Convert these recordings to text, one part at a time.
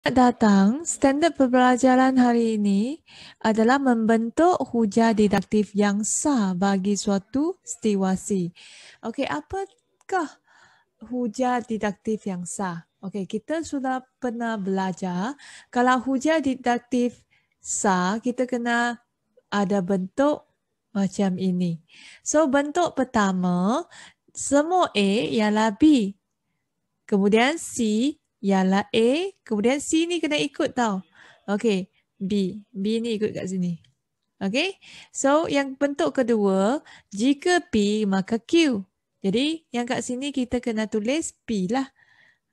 Selamat datang. Standard pembelajaran hari ini adalah membentuk hujah didaktif yang sah bagi suatu situasi. Okey, apakah hujah didaktif yang sah? Okey, kita sudah pernah belajar kalau hujah didaktif sah, kita kena ada bentuk macam ini. So, bentuk pertama, semua A ialah B. Kemudian C ialah A. Kemudian C ni kena ikut tau. Okey. B. B ni ikut kat sini. Okey. So yang bentuk kedua, jika P maka Q. Jadi yang kat sini kita kena tulis P lah.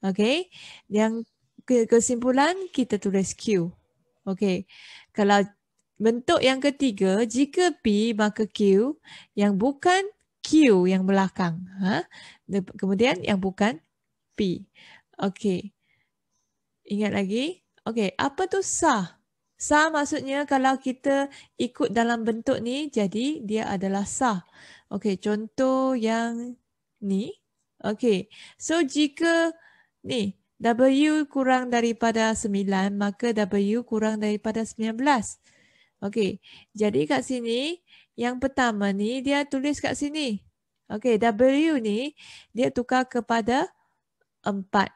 Okey. Yang kesimpulan kita tulis Q. Okey. Kalau bentuk yang ketiga, jika P maka Q, yang bukan Q yang belakang. Kemudian yang bukan P. Okey. Ingat lagi? Okey, apa tu sah? Sah maksudnya kalau kita ikut dalam bentuk ni, jadi dia adalah sah. Okey, contoh yang ni. Okey, so jika ni W kurang daripada 9, maka W kurang daripada 19. Okey, jadi kat sini, yang pertama ni dia tulis kat sini. Okey, W ni dia tukar kepada 4.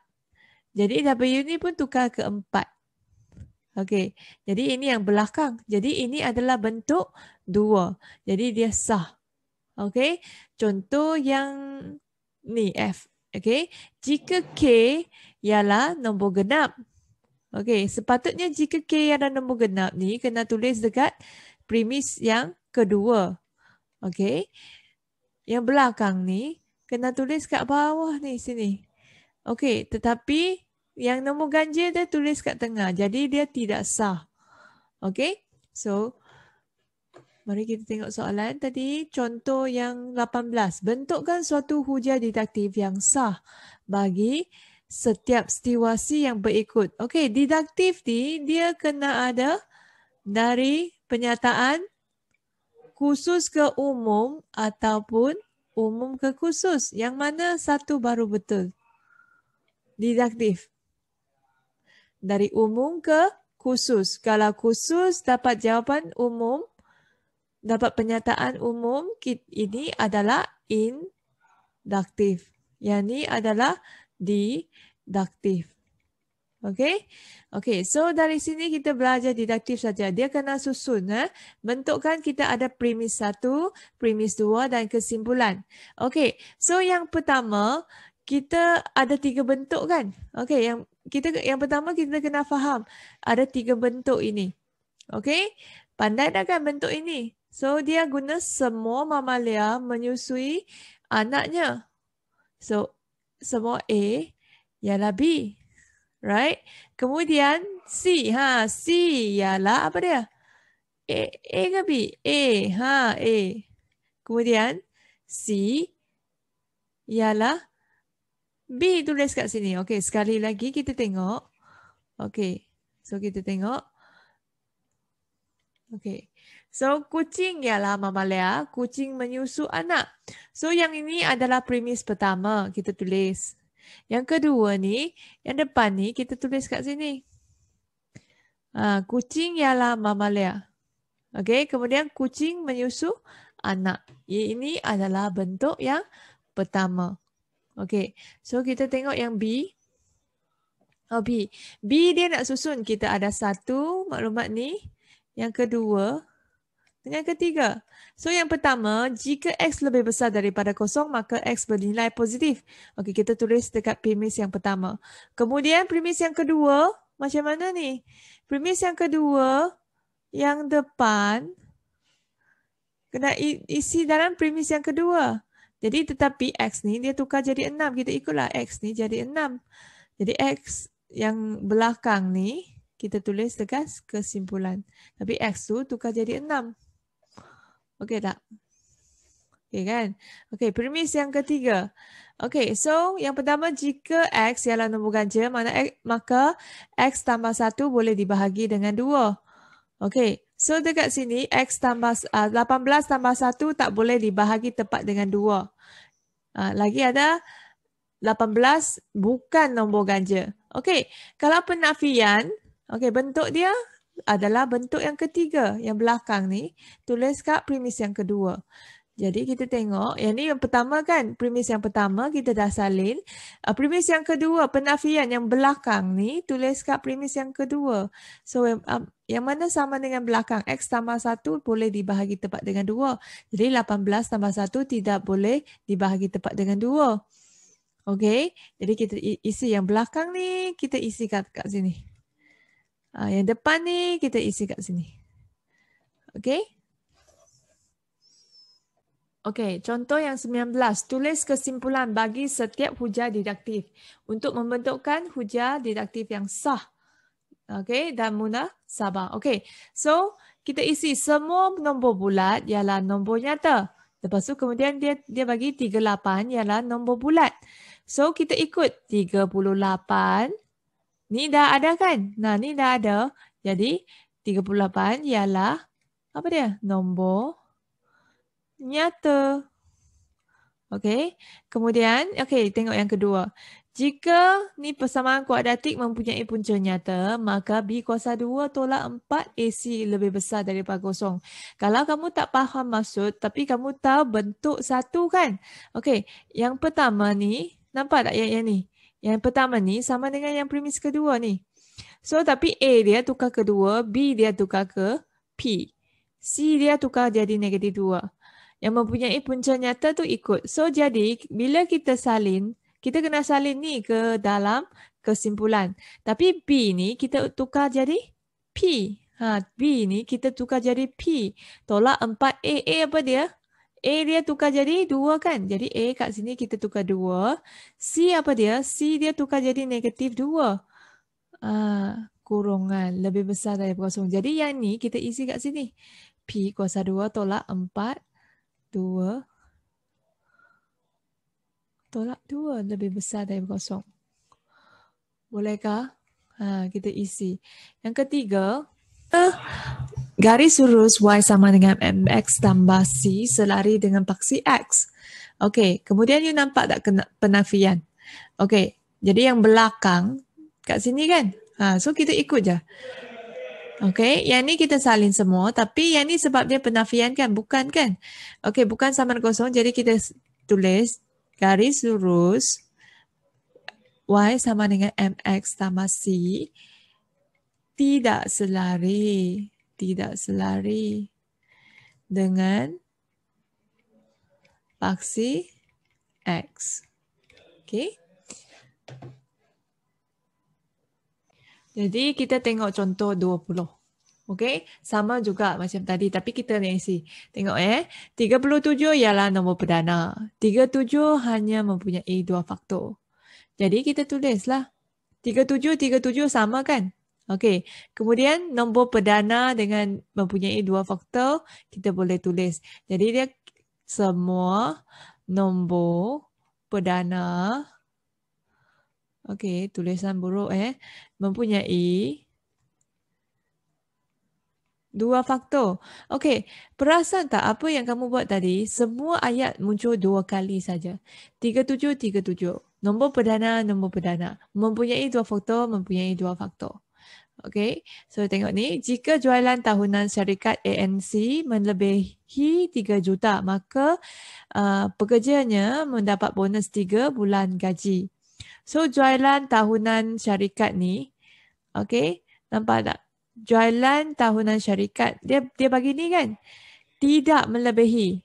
Jadi W ni pun tukar ke 4. Okey. Jadi ini yang belakang. Jadi ini adalah bentuk 2. Jadi dia sah. Okey. Contoh yang ni F. Okey. Jika K ialah nombor genap. Okey. Sepatutnya jika K ialah nombor genap ni kena tulis dekat premis yang kedua. Okey. Yang belakang ni kena tulis kat bawah ni sini. Okey, tetapi yang nombor ganjil dia tulis kat tengah. Jadi dia tidak sah. Okey. So, mari kita tengok soalan tadi. Contoh yang 18. Bentukkan suatu hujah didaktif yang sah bagi setiap situasi yang berikut. Okey, didaktif ni dia kena ada dari penyataan khusus ke umum ataupun umum ke khusus. Yang mana satu baru betul? Didaktif. Dari umum ke khusus. Kalau khusus dapat jawapan umum, dapat penyataan umum, ini adalah induktif. Yang ni adalah didaktif. Okey? Okey, so dari sini kita belajar didaktif saja. Dia kena susun. Bentukkan kita ada premis 1, premis 2 dan kesimpulan. Okey, so yang pertama, kita ada 3 bentuk kan? Okey, yang pertama kita kena faham ada 3 bentuk ini. Okey? Pandai tak kan bentuk ini? So dia guna semua mamalia menyusui anaknya. So semua A ialah B. Right? Kemudian C. C ialah apa dia? A ke B? A. Kemudian C ialah B, tulis kat sini. Okey, sekali lagi kita tengok. Okey, so kita tengok. Okey, so kucing ialah mamalia, kucing menyusu anak. So yang ini adalah premis pertama, kita tulis. Yang kedua ni, yang depan ni kita tulis kat sini. Kucing ialah mamalia. Okey, kemudian kucing menyusu anak. Ini adalah bentuk yang pertama. Okey, so kita tengok yang B. B. B dia nak susun. Kita ada satu maklumat ni. Yang kedua dengan ketiga. So yang pertama, jika X lebih besar daripada 0, maka X bernilai positif. Okey, kita tulis dekat premis yang pertama. Kemudian premis yang kedua, macam mana ni? Premis yang kedua, yang depan, kena isi dalam premis yang kedua. Jadi tetapi X ni dia tukar jadi 6. Kita ikutlah X ni jadi 6. Jadi X yang belakang ni kita tulis dekat kesimpulan. Tapi X tu tukar jadi 6. Okey tak? Okey kan? Okey, premis yang ketiga. Okey, so yang pertama jika X ialah nombor ganjil, maka X tambah 1 boleh dibahagi dengan 2. Okey, so dekat sini X tambah 18 tambah 1 tak boleh dibahagi tepat dengan 2. Lagi ada 18 bukan nombor ganjil. Okey, kalau penafian, okey, bentuk dia adalah bentuk yang ketiga, yang belakang ni. Tulis kat premis yang kedua. Jadi kita tengok, yang ni yang pertama kan, premis yang pertama kita dah salin. Premis yang kedua, penafian yang belakang ni, tulis kat premis yang kedua. So, yang mana sama dengan belakang, X tambah 1 boleh dibahagi tepat dengan 2. Jadi 18 tambah 1 tidak boleh dibahagi tepat dengan 2. Okey, jadi kita isi yang belakang ni, kita isi kat sini. Yang depan ni, kita isi kat sini. Okey. Okey, contoh yang 19. Tulis kesimpulan bagi setiap hujah didaktif untuk membentukkan hujah didaktif yang sah. Okey, dan munasabah. Okey, so kita isi semua nombor bulat ialah nombor nyata. Lepas tu kemudian dia bagi 38 ialah nombor bulat. So kita ikut 38. Ni dah ada kan? Nah, ni dah ada. Jadi 38 ialah apa dia? Nombor nyata. Okey. Kemudian, okey, tengok yang kedua. Jika ni persamaan kuadratik mempunyai punca nyata, maka B kuasa 2 tolak 4 AC lebih besar daripada kosong. Kalau kamu tak faham maksud, tapi kamu tahu bentuk satu kan? Okey, yang pertama ni, nampak tak yang ni? Yang pertama ni sama dengan yang premis kedua ni. So, tapi A dia tukar ke 2, B dia tukar ke P. C dia tukar jadi negatif 2. Yang mempunyai punca nyata tu ikut. So, jadi bila kita salin, kita kena salin ni ke dalam kesimpulan. Tapi B ni kita tukar jadi P. B ni kita tukar jadi P. Tolak 4A. A apa dia? A dia tukar jadi 2 kan? Jadi A kat sini kita tukar 2. C apa dia? C dia tukar jadi negatif 2. Kurungan lebih besar daripada kosong. Jadi yang ni kita isi kat sini. P kuasa 2 tolak 4. 2 tolak 2 lebih besar daripada kosong. Bolehkah? Kita isi. Yang ketiga, garis lurus Y sama dengan MX tambah C selari dengan paksi X. Okey, kemudian you nampak tak penafian? Okey, jadi yang belakang kat sini kan? So kita ikut je. Okey, yang ni kita salin semua, tapi yang ni sebab dia penafian kan? Bukan kan? Okey, bukan sama dengan kosong, jadi kita tulis garis lurus Y sama dengan MX tambah C tidak selari dengan paksi X. Okey. Jadi kita tengok contoh 20. Okey, sama juga macam tadi tapi kita ni isi. Tengok 37 ialah nombor perdana. 37 hanya mempunyai 2 faktor. Jadi kita tulislah 37 sama kan? Okey. Kemudian nombor perdana dengan mempunyai 2 faktor kita boleh tulis. Jadi dia semua nombor perdana. Okey, tulisan buruk mempunyai 2 faktor. Okey, perasan tak apa yang kamu buat tadi? Semua ayat muncul 2 kali saja. 37. Nombor perdana. Mempunyai 2 faktor, mempunyai 2 faktor. Okey, so tengok ni. Jika jualan tahunan syarikat ANC melebihi 3 juta, maka pekerjanya mendapat bonus 3 bulan gaji. So, jualan tahunan syarikat ni, okey, nampak tak? Jualan tahunan syarikat, dia bagi ni kan? Tidak melebihi.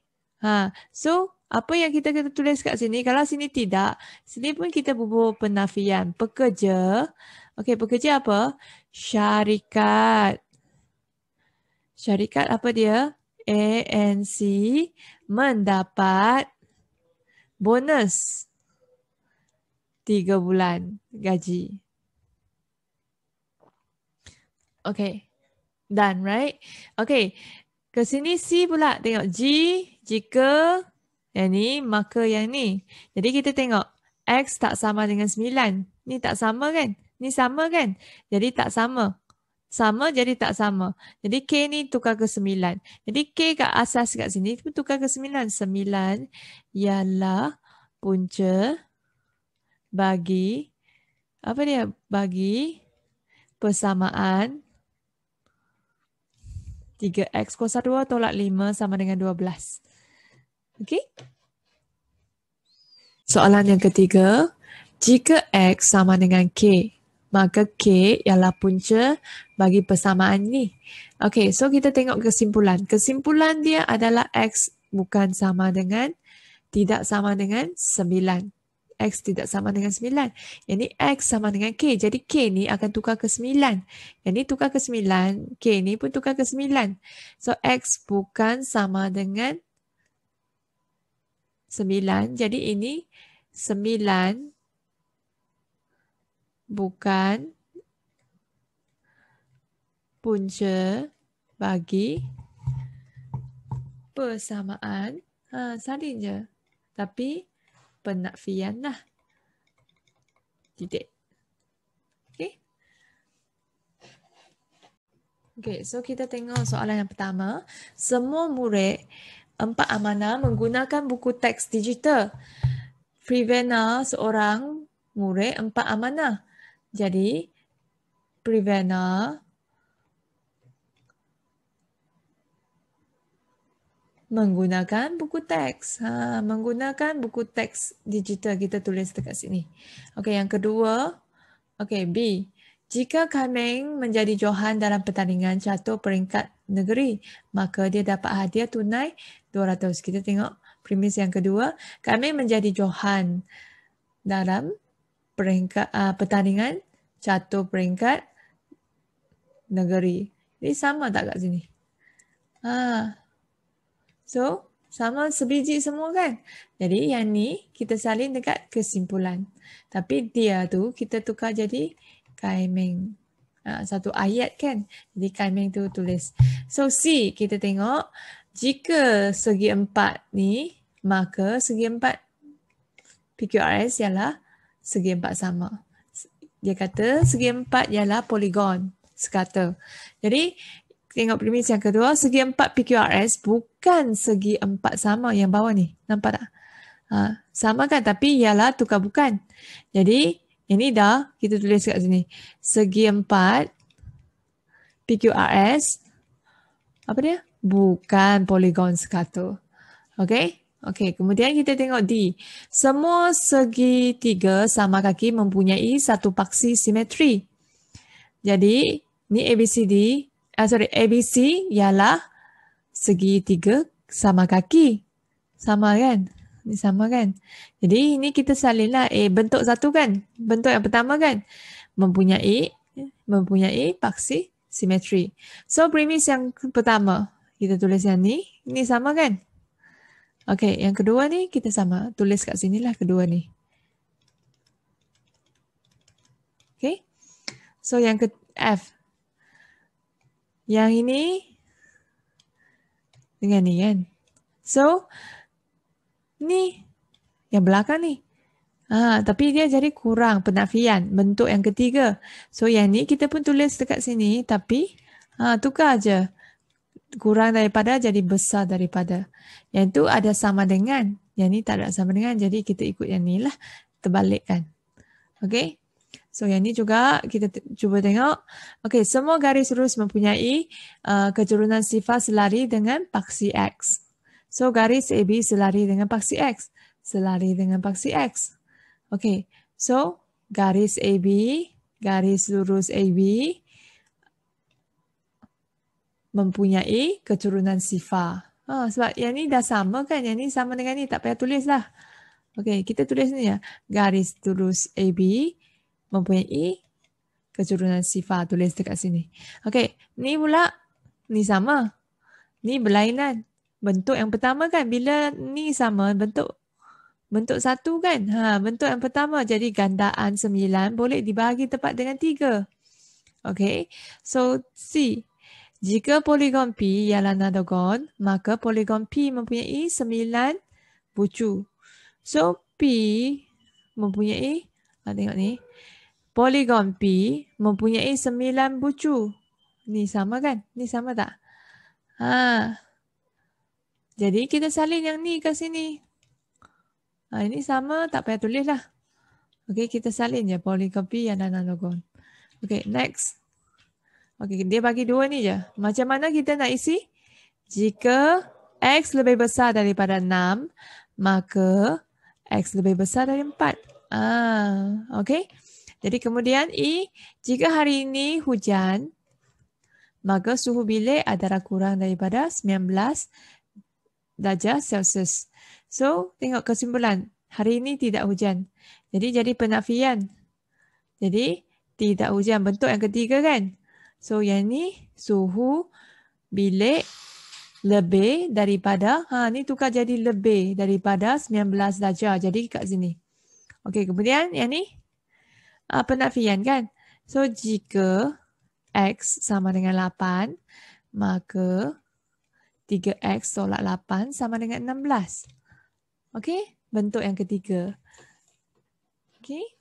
So, apa yang kita kena tulis kat sini? Kalau sini tidak, sini pun kita bubuh penafian. Pekerja, okey, pekerja apa? Syarikat. Syarikat apa dia? ANC mendapat bonus 3 bulan gaji. Okay. Done, right? Okay. Ke sini C pula. Tengok G, jika yang ni, maka yang ni. Jadi kita tengok X tak sama dengan 9. Ni tak sama kan? Ni sama kan? Jadi tak sama. Sama jadi tak sama. Jadi K ni tukar ke 9. Jadi K kat asas kat sini tukar ke 9. 9 ialah punca bagi Apa dia? Bagi persamaan 3x kuasa 2 tolak 5 sama dengan 12. Okey? Soalan yang ketiga, jika x sama dengan k, maka k ialah punca bagi persamaan ni. Okey, so kita tengok kesimpulan. Kesimpulan dia adalah x bukan sama dengan, tidak sama dengan 9. X tidak sama dengan 9. Yang ni X sama dengan K. Jadi K ni akan tukar ke 9. Yang ni tukar ke 9. K ni pun tukar ke 9. So X bukan sama dengan 9. Jadi ini 9 bukan punca bagi persamaan. Salin je. Tapi penafian lah. Titik. Okay. Okay, so kita tengok soalan yang pertama. Semua murid 4 amanah menggunakan buku teks digital. Prevena seorang murid 4 amanah. Jadi, Prevena menggunakan buku teks. Menggunakan buku teks digital, kita tulis dekat sini. Okey, yang kedua. Okey, B. Jika Kameng menjadi johan dalam pertandingan catur peringkat negeri, maka dia dapat hadiah tunai 200. Kita tengok premis yang kedua. Kameng menjadi johan dalam peringkat pertandingan catur peringkat negeri. Jadi sama tak kat sini? So, sama sebiji semua kan? Jadi yang ni kita salin dekat kesimpulan. Tapi dia tu kita tukar jadi Kameng. Satu ayat kan? Jadi Kameng tu tulis. So C kita tengok. Jika segi 4 ni, maka segi 4 PQRS ialah segi 4 sama. Dia kata segi 4 ialah poligon sekata. Jadi tengok premis yang kedua, segi 4 PQRS bukan segi 4 sama yang bawah ni. Nampak tak? Sama kan? Tapi ialah tukar bukan. Jadi ini dah kita tulis kat sini. Segi 4 PQRS apa dia? Bukan poligon sekata. Okey? Okey, kemudian kita tengok D. Semua segi 3 sama kaki mempunyai satu paksi simetri. Jadi, ni ABCD. ABC ialah segi 3 sama kaki. Sama kan? Ni sama kan? Jadi, ini kita salinlah. Bentuk satu kan? Bentuk yang pertama kan? Mempunyai paksi simetri. So, premis yang pertama. Kita tulis yang ni. Ni sama kan? Okey, yang kedua ni kita sama. Tulis kat sinilah kedua ni. Okey. So yang ke F. Yang ini dengan ni kan. So ni yang belakang ni. Tapi dia jadi kurang penafian. Bentuk yang ketiga. So yang ni kita pun tulis dekat sini. Tapi tukar aja. Kurang daripada jadi besar daripada. Yang tu ada sama dengan. Yang ni tak ada sama dengan. Jadi kita ikut yang ni lah. Terbalikkan. Okay. So yang ni juga kita cuba tengok. Okay. Semua garis lurus mempunyai keturunan sifar selari dengan paksi X. So garis AB selari dengan paksi X. Selari dengan paksi X. Okay. So garis AB. Garis lurus AB. Mempunyai keturunan sifar. Sebab yang ni dah sama kan? Yang ni sama dengan ni. Tak payah tulis lah. Okey, kita tulis ni ya. Garis lurus AB mempunyai keturunan sifar. Tulis dekat sini. Okey, ni pula. Ni sama. Ni berlainan. Bentuk yang pertama kan? Bila ni sama, bentuk satu kan? Bentuk yang pertama. Jadi gandaan 9 boleh dibahagi tepat dengan 3. Okey, so C. Jika poligon P ialah nadagon, maka poligon P mempunyai 9 bucu. So, P mempunyai, tengok ni, poligon P mempunyai 9 bucu. Ni sama kan? Ni sama tak? Jadi, kita salin yang ni ke sini. Ini sama, tak payah tulis lah. Okey, kita salin je polycopy yang analogon. Okey, next. Okey, dia bagi 2 ni je. Macam mana kita nak isi? Jika X lebih besar daripada 6, maka X lebih besar dari 4. Okey. Jadi kemudian I, jika hari ini hujan, maka suhu bilik adalah kurang daripada 19 darjah Celsius. So, tengok kesimpulan. Hari ini tidak hujan. Jadi penafian. Jadi, tidak hujan. Bentuk yang ketiga kan? So, yang ni suhu bilik lebih daripada, ni tukar jadi lebih daripada 19 darjah. Jadi, kat sini. Okey, kemudian yang ni penafian kan? So, jika X sama dengan 8, maka 3X tolak 8 sama dengan 16. Okey, bentuk yang ketiga. Okey.